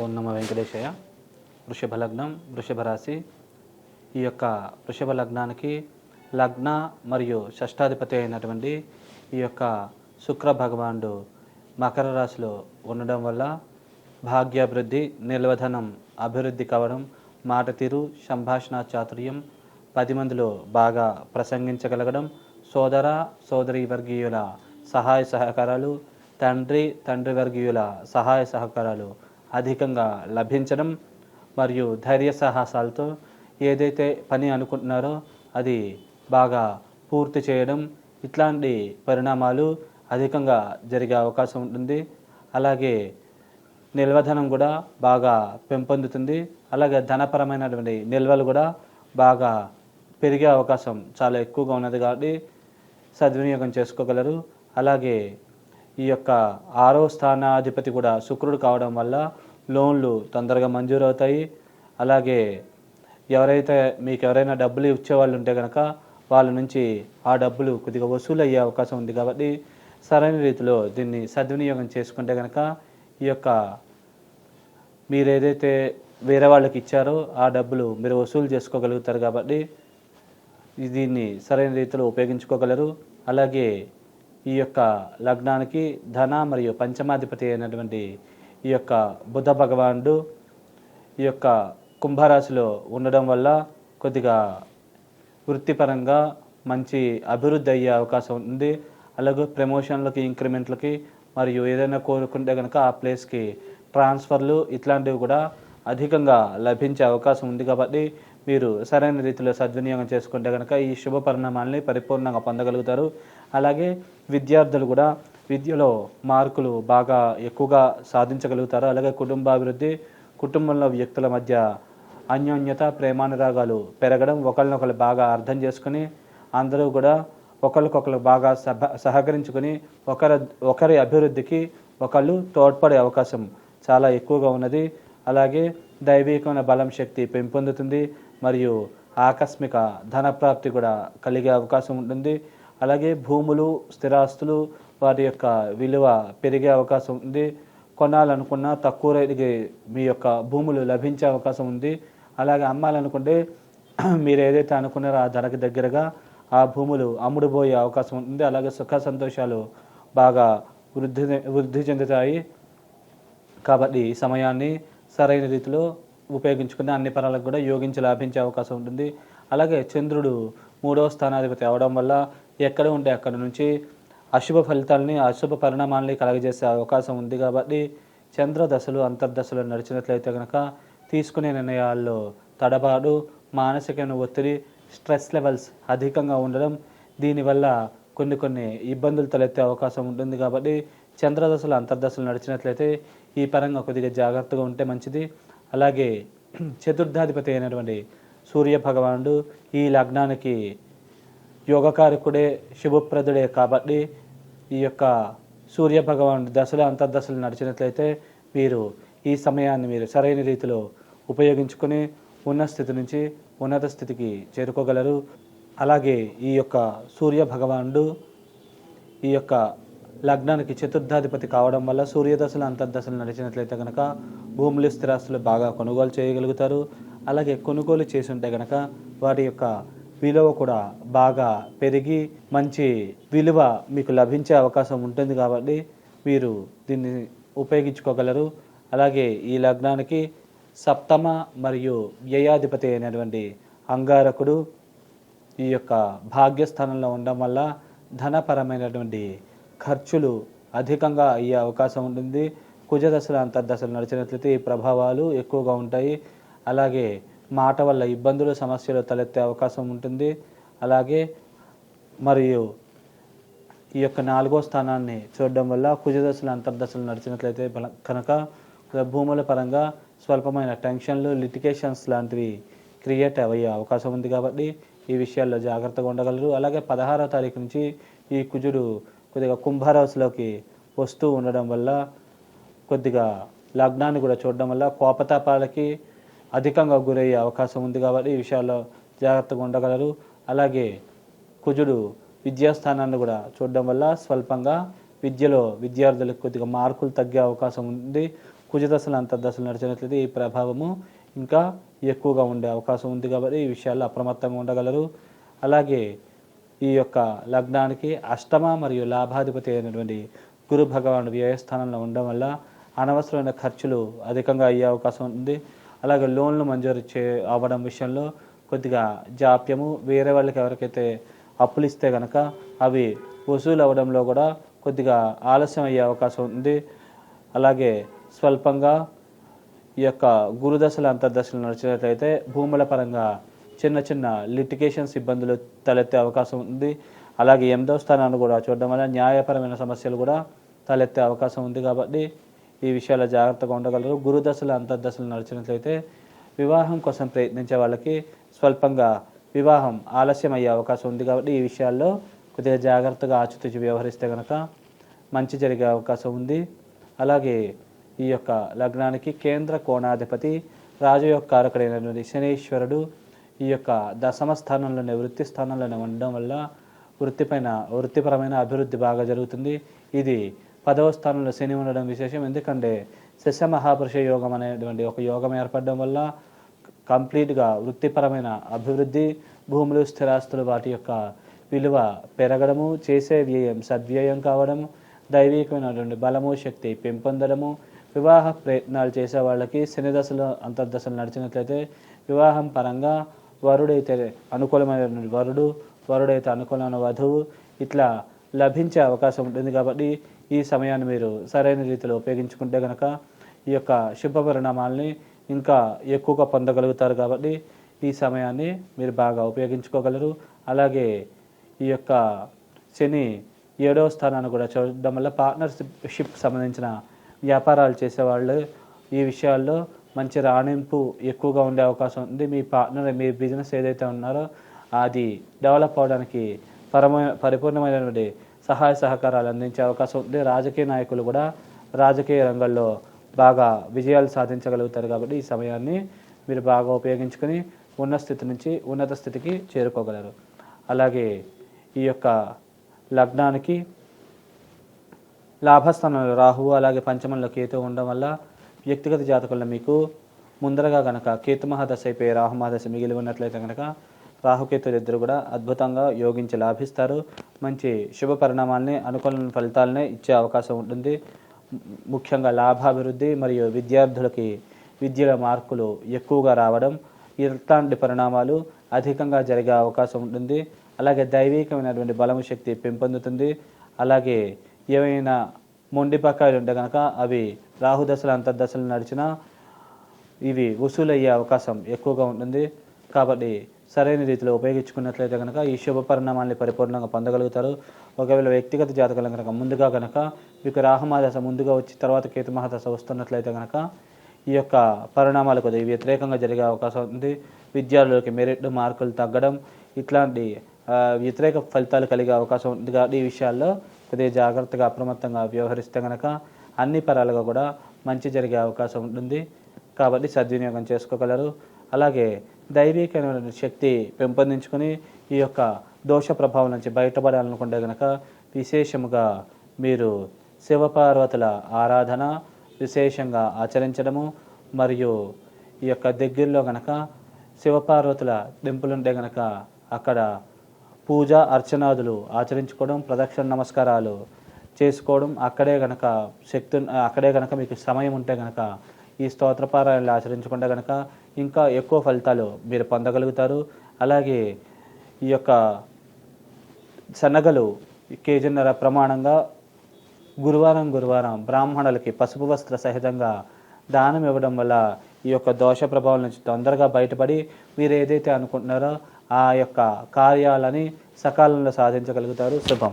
ఓం నమ వెంకటేశయ్య. వృషభ లగ్నం, వృషభ రాశి. ఈ యొక్క వృషభ లగ్నానికి లగ్న మరియు షష్టాధిపతి అయినటువంటి ఈ యొక్క శుక్ర భగవానుడు మకర రాశిలో ఉండడం వల్ల భాగ్యాభివృద్ధి, నిల్వధనం అభివృద్ధి కావడం, మాట తీరు, సంభాషణ చాతుర్యం, 10 మందిలో బాగా ప్రసంగించగలగడం, సోదర సోదరి వర్గీయుల సహాయ సహకారాలు, తండ్రి వర్గీయుల సహాయ సహకారాలు అధికంగా లభించడం మరియు ధైర్య సాహసాలతో ఏదైతే పని అనుకుంటున్నారో అది బాగా పూర్తి చేయడం, ఇట్లాంటి పరిణామాలు అధికంగా జరిగే అవకాశం ఉంటుంది. అలాగే నిల్వధనం కూడా బాగా పెంపొందుతుంది. అలాగే ధనపరమైనటువంటి నిల్వలు కూడా బాగా పెరిగే అవకాశం చాలా ఎక్కువగా ఉన్నది కాబట్టి సద్వినియోగం చేసుకోగలరు. అలాగే ఈ యొక్క 6వ స్థానాధిపతి కూడా శుక్రుడు కావడం వల్ల లోన్లు తొందరగా మంజూరు అవుతాయి. అలాగే మీకు ఎవరైనా డబ్బులు ఇచ్చేవాళ్ళు ఉంటే కనుక వాళ్ళ నుంచి ఆ డబ్బులు కొద్దిగా వసూలు అయ్యే అవకాశం ఉంది. కాబట్టి సరైన రీతిలో దీన్ని సద్వినియోగం చేసుకుంటే కనుక ఈ యొక్క మీరు ఏదైతే వేరే వాళ్ళకి ఇచ్చారో ఆ డబ్బులు మీరు వసూలు చేసుకోగలుగుతారు. కాబట్టి దీన్ని సరైన రీతిలో ఉపయోగించుకోగలరు. అలాగే ఈ యొక్క లగ్నానికి ధన మరియు పంచమాధిపతి అయినటువంటి ఈ యొక్క బుధ భగవానుడు ఈ యొక్క కుంభరాశిలో ఉండడం వల్ల కొద్దిగా వృత్తిపరంగా మంచి అభివృద్ధి అయ్యే అవకాశం ఉంది. అలాగే ప్రమోషన్లకి, ఇంక్రిమెంట్లకి మరియు ఏదైనా కోరుకుంటే కనుక ఆ ప్లేస్కి ట్రాన్స్ఫర్లు ఇట్లాంటివి కూడా అధికంగా లభించే అవకాశం ఉంది. కాబట్టి మీరు సరైన రీతిలో సద్వినియోగం చేసుకుంటే కనుక ఈ శుభ పరిణామాలని పరిపూర్ణంగా పొందగలుగుతారు. అలాగే విద్యార్థులు కూడా విద్యలో మార్కులు బాగా ఎక్కువగా సాధించగలుగుతారు. అలాగే కుటుంబాభివృద్ధి, కుటుంబంలో వ్యక్తుల మధ్య అన్యోన్యత, ప్రేమానురాగాలు పెరగడం, ఒకరినొకరు బాగా అర్థం చేసుకుని అందరూ కూడా ఒకరికొకరు బాగా సహకరించుకొని ఒకరి అభివృద్ధికి ఒకళ్ళు తోడ్పడే అవకాశం చాలా ఎక్కువగా ఉన్నది. అలాగే దైవికమైన బలం, శక్తి పెంపొందుతుంది మరియు ఆకస్మిక ధనప్రాప్తి కూడా కలిగే అవకాశం ఉంటుంది. అలాగే భూములు, స్థిరాస్తులు వాటి యొక్క విలువ పెరిగే అవకాశం ఉంది. కొనాలనుకున్న తక్కువ రేటుకి మీ యొక్క భూములు లభించే అవకాశం ఉంది. అలాగే అమ్మాలనుకుంటే మీరు ఏదైతే అనుకున్నారో ఆ ధరకు దగ్గరగా ఆ భూములు అమ్ముడుపోయే అవకాశం ఉంటుంది. అలాగే సుఖ సంతోషాలు బాగా వృద్ధి చెందుతాయి. కాబట్టి ఈ సమయాన్ని సరైన రీతిలో ఉపయోగించుకుని అన్ని పరాలకు కూడా యోగించి లాభించే అవకాశం ఉంటుంది. అలాగే చంద్రుడు 3వ స్థానాధిపతి అవడం వల్ల ఎక్కడ ఉంటే అక్కడ నుంచి అశుభ ఫలితాలని, అశుభ పరిణామాలని కలగజేసే అవకాశం ఉంది. కాబట్టి చంద్ర దశలు, అంతర్దశలు నడిచినట్లయితే కనుక తీసుకునే నిర్ణయాల్లో తడబాటు, మానసికమైన ఒత్తిడి, స్ట్రెస్ లెవెల్స్ అధికంగా ఉండడం, దీనివల్ల కొన్ని ఇబ్బందులు తలెత్తే అవకాశం ఉంటుంది. కాబట్టి చంద్రదశలు, అంతర్దశలు నడిచినట్లయితే ఈ పరంగా కొద్దిగా జాగ్రత్తగా ఉంటే మంచిది. అలాగే చతుర్థాధిపతి అయినటువంటి సూర్య భగవానుడు ఈ లగ్నానికి యోగకారకుడే, శుభప్రదుడే. కాబట్టి ఈ యొక్క సూర్య భగవానుడు దశలు, అంతర్దశలు నడిచినట్లయితే మీరు ఈ సమయాన్ని మీరు సరైన రీతిలో ఉపయోగించుకొని ఉన్న స్థితి నుంచి ఉన్నత స్థితికి చేరుకోగలరు. అలాగే ఈ యొక్క సూర్య భగవానుడు ఈ యొక్క లగ్నానికి చతుర్థాధిపతి కావడం వల్ల సూర్యదశలు, అంతర్దశలు నడిచినట్లయితే కనుక భూములు, స్థిరాస్తులు బాగా కొనుగోలు చేయగలుగుతారు. అలాగే కొనుగోలు చేసి ఉంటే కనుక వాటి యొక్క విలువ కూడా బాగా పెరిగి మంచి విలువ మీకు లభించే అవకాశం ఉంటుంది. కాబట్టి మీరు దీన్ని ఉపయోగించుకోగలరు. అలాగే ఈ లగ్నానికి సప్తమ మరియు వ్యయాధిపతి అయినటువంటి అంగారకుడు ఈ యొక్క భాగ్యస్థానంలో ఉండడం వల్ల ధనపరమైనటువంటి ఖర్చులు అధికంగా అయ్యే అవకాశం ఉంటుంది. కుజదశలు, అంతర్దశలు నడిచినట్లయితే ఈ ప్రభావాలు ఎక్కువగా ఉంటాయి. అలాగే మాట వల్ల ఇబ్బందులు, సమస్యలు తలెత్తే అవకాశం ఉంటుంది. అలాగే మరియు ఈ యొక్క 4వ స్థానాన్ని చూడడం వల్ల కుజదశలు, అంతర్దశలు నడిచినట్లయితే కనుక భూముల పరంగా స్వల్పమైన టెన్షన్లు, లిటిగేషన్స్ లాంటివి క్రియేట్ అయ్యే అవకాశం ఉంది. కాబట్టి ఈ విషయాల్లో జాగ్రత్తగా ఉండగలరు. అలాగే 16వ తారీఖు నుంచి ఈ కుజుడు కొద్దిగా కుంభరాశిలోకి వస్తూ ఉండడం వల్ల కొద్దిగా లగ్నాన్ని కూడా చూడడం వల్ల కోపతాపాలకి అధికంగా గురయ్యే అవకాశం ఉంది. కాబట్టి ఈ విషయాల్లో జాగ్రత్తగా ఉండగలరు. అలాగే కుజుడు విద్యాస్థానాన్ని కూడా చూడడం వల్ల స్వల్పంగా విద్యలో విద్యార్థులకు కొద్దిగా మార్కులు తగ్గే అవకాశం ఉంది. కుజదశలు అంతర్దశలు నడిచినట్లయితే ఈ ప్రభావము ఇంకా ఎక్కువగా ఉండే అవకాశం ఉంది కాబట్టి ఈ విషయాల్లో అప్రమత్తంగా ఉండగలరు. అలాగే ఈ యొక్క లగ్నానికి అష్టమ మరియు లాభాధిపతి అయినటువంటి గురు భగవానుడు వ్యయస్థానంలో ఉండడం వల్ల అనవసరమైన ఖర్చులు అధికంగా అయ్యే అవకాశం ఉంది. అలాగే లోన్లు మంజూరు అవ్వడం విషయంలో కొద్దిగా జాప్యము, వేరే వాళ్ళకి ఎవరికైతే అప్పులు ఇస్తే కనుక అవి వసూలు అవ్వడంలో కూడా కొద్దిగా ఆలస్యం అయ్యే అవకాశం ఉంది. అలాగే స్వల్పంగా ఈ యొక్క గురుదశలు అంతర్దశలు నడిచినట్లయితే భూముల పరంగా చిన్న చిన్న లిటిగేషన్స్ ఇబ్బందులు తలెత్తే అవకాశం ఉంది. అలాగే 8వ స్థానాన్ని కూడా చూడడం వల్ల న్యాయపరమైన సమస్యలు కూడా తలెత్తే అవకాశం ఉంది కాబట్టి ఈ విషయాల్లో జాగ్రత్తగా ఉండగలరు. గురుదశలు అంతర్దశలు నడిచినట్లయితే వివాహం కోసం ప్రయత్నించే వాళ్ళకి స్వల్పంగా వివాహం ఆలస్యం అయ్యే అవకాశం ఉంది కాబట్టి ఈ విషయాల్లో కొద్దిగా జాగ్రత్తగా ఆచితూచి వ్యవహరిస్తే కనుక మంచి జరిగే అవకాశం ఉంది. అలాగే ఈ యొక్క లగ్నానికి కేంద్ర కోణాధిపతి రాజయోగకారకుడైనటువంటి శనీశ్వరుడు ఈ యొక్క దశమ స్థానంలోనే వృత్తి స్థానంలోనే ఉండడం వల్ల వృత్తిపరమైన అభివృద్ధి బాగా జరుగుతుంది. ఇది 10వ స్థానంలో శని ఉండడం విశేషం. ఎందుకంటే శశ మహాపురుష యోగం అనేటువంటి ఒక యోగం ఏర్పడడం వల్ల కంప్లీట్గా వృత్తిపరమైన అభివృద్ధి, భూములు స్థిరాస్తులు వాటి యొక్క విలువ పెరగడము, చేసే వ్యయం సద్వ్యయం కావడము, దైవికమైనటువంటి బలము శక్తి పెంపొందడము, వివాహ ప్రయత్నాలు చేసే వాళ్ళకి శని దశలు అంతర్దశలు నడిచినట్లయితే వివాహం పరంగా వరుడైతే అనుకూలమైనటువంటి వరుడైతే అనుకూలమైన వధువు ఇట్లా లభించే అవకాశం ఉంటుంది. కాబట్టి ఈ సమయాన్ని మీరు సరైన రీతిలో ఉపయోగించుకుంటే కనుక ఈ యొక్క శుభ పరిణామాలని ఇంకా ఎక్కువగా పొందగలుగుతారు. కాబట్టి ఈ సమయాన్ని మీరు బాగా ఉపయోగించుకోగలరు. అలాగే ఈ యొక్క శని 7వ స్థానాన్ని కూడా చూడడం వల్ల పార్ట్నర్షిప్ సంబంధించిన వ్యాపారాలు చేసేవాళ్ళు ఈ విషయాల్లో మంచి రాణింపు ఎక్కువగా ఉండే అవకాశం ఉంది. మీ పార్ట్నర్ మీ బిజినెస్ ఏదైతే ఉన్నారో అది డెవలప్ అవడానికి పరిపూర్ణమైనటువంటి సహాయ సహకారాలు అందించే అవకాశం ఉంది. రాజకీయ నాయకులు కూడా రాజకీయ రంగంలో బాగా విజయాలు సాధించగలుగుతారు. కాబట్టి ఈ సమయాన్ని మీరు బాగా ఉపయోగించుకొని ఉన్న స్థితి నుంచి ఉన్నత స్థితికి చేరుకోగలరు. అలాగే ఈ యొక్క లగ్నానికి లాభస్థానంలో రాహువు అలాగే పంచమంలో కేతు ఉండడం వల్ల వ్యక్తిగత జాతకంలో మీకు ముందరగా కనుక కేతు మహాదశ అయిపోయి రాహు మహాదశ మిగిలి ఉన్నట్లయితే కనుక రాహుకేతులు ఇద్దరు కూడా అద్భుతంగా యోగించి లాభిస్తారు. మంచి శుభ పరిణామాలని అనుకూల ఫలితాలనే ఇచ్చే అవకాశం ఉంటుంది. ముఖ్యంగా లాభాభివృద్ధి మరియు విద్యార్థులకి విద్యలో మార్కులు ఎక్కువగా రావడం ఇట్లాంటి పరిణామాలు అధికంగా జరిగే అవకాశం ఉంటుంది. అలాగే దైవికమైనటువంటి బలము శక్తి పెంపొందుతుంది. అలాగే ఏవైనా మొండి బకాయిలు ఉంటే కనుక అవి రాహుదశలు అంతర్దశలు నడిచినా ఇవి వసూలయ్యే అవకాశం ఎక్కువగా ఉంటుంది. కాబట్టి సరైన రీతిలో ఉపయోగించుకున్నట్లయితే కనుక ఈ శుభ పరిణామాన్ని పరిపూర్ణంగా పొందగలుగుతారు. ఒకవేళ వ్యక్తిగత జాతకాలు కనుక ముందుగా కనుక మీకు రాహుమహాదశ ముందుగా వచ్చి తర్వాత కేతు మహాదశ వస్తున్నట్లయితే కనుక ఈ యొక్క పరిణామాలు కొద్దిగా వ్యతిరేకంగా జరిగే అవకాశం ఉంది. విద్యార్థులకి మెరిట్ మార్కులు తగ్గడం ఇట్లాంటి వ్యతిరేక ఫలితాలు కలిగే అవకాశం ఉంది. కాబట్టి ఈ విషయాల్లో కొద్దిగా జాగ్రత్తగా అప్రమత్తంగా వ్యవహరిస్తే కనుక అన్ని పరాలుగా కూడా మంచి జరిగే అవకాశం ఉంటుంది. కాబట్టి సద్వినియోగం చేసుకోగలరు. అలాగే దైవికమైన శక్తి పెంపొందించుకొని ఈ యొక్క దోష ప్రభావం నుంచి బయటపడాలనుకుంటే కనుక విశేషముగా మీరు శివపార్వతుల ఆరాధన విశేషంగా ఆచరించడము మరియు ఈ యొక్క దగ్గరలో కనుక శివపార్వతుల టెంపుల్ ఉంటే కనుక అక్కడ పూజ అర్చనాదులు ఆచరించుకోవడం, ప్రదక్షిణ నమస్కారాలు చేసుకోవడం, అక్కడే కనుక మీకు సమయం ఉంటే కనుక ఈ స్తోత్రపారాయణలు ఆచరించుకుంటే కనుక ఇంకా ఎక్కువ ఫలితాలు మీరు పొందగలుగుతారు. అలాగే ఈ యొక్క శనగలు కేజీన్నర ప్రమాణంగా గురువారం బ్రాహ్మణులకి పసుపు వస్త్ర సహితంగా దానం ఇవ్వడం వల్ల ఈ యొక్క దోష ప్రభావం నుంచి తొందరగా బయటపడి మీరు ఏదైతే అనుకుంటున్నారో ఆ యొక్క కార్యాలని సకాలంలో సాధించగలుగుతారు. శుభం.